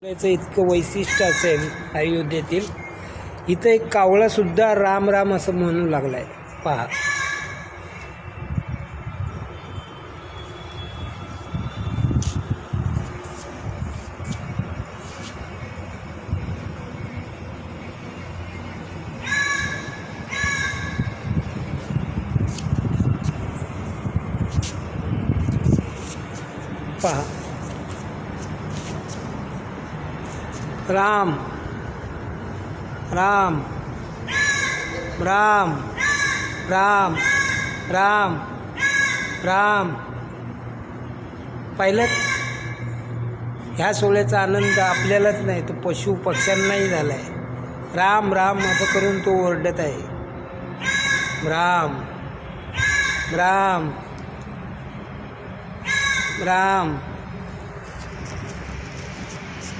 याचं इतकं वैशिष्ट्य असेल अयोध्येतील, इथं एक कावळासुद्धा राम राम असं म्हणू लागला आहे. पहा, पहा, राम राम राम राम राम राम. पाहिलं, ह्या सोहळ्याचा आनंद आपल्यालाच नाही तर पशु पक्ष्यांनाही झाला आहे. राम राम असं करून तो ओरडत आहे. राम राम राम.